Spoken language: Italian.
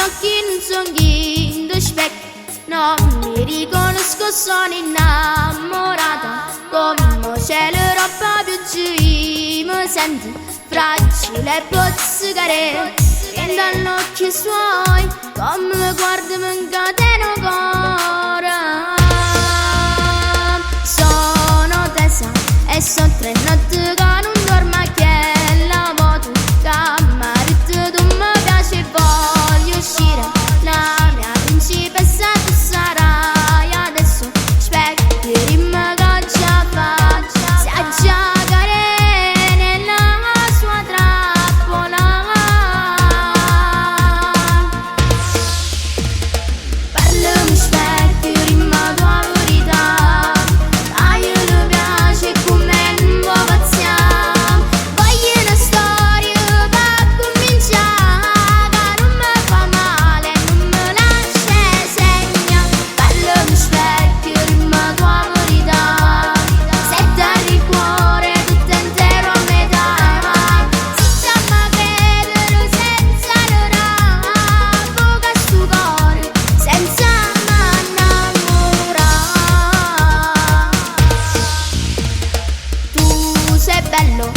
occhi non sono chi in specchio, non mi riconosco, sono innamorata. Come c'è l'Europa più giù, mi sento fragile e pozzicare. E dagli occhi suoi, come mi guarda mi incateno cuore. Sono tesa e sono 3 notti che non dormo, che la moto camaretta tu mi piace e voglio uscire. La mia principessa tu sarai, adesso specchieremo che già fa, sa giocare nella sua trappola. Parlami specchio, rimma tua verità, a io le piace come non può pazziare. Voglio una storia per cominciare, che non mi fa male, non mi lascia segna. Parlami specchio, rimma tua verità, se dai il cuore tutto intero a metà. Si chiama credere senza l'ora, poca sto cuore senza m'annamorare. Tu sei bello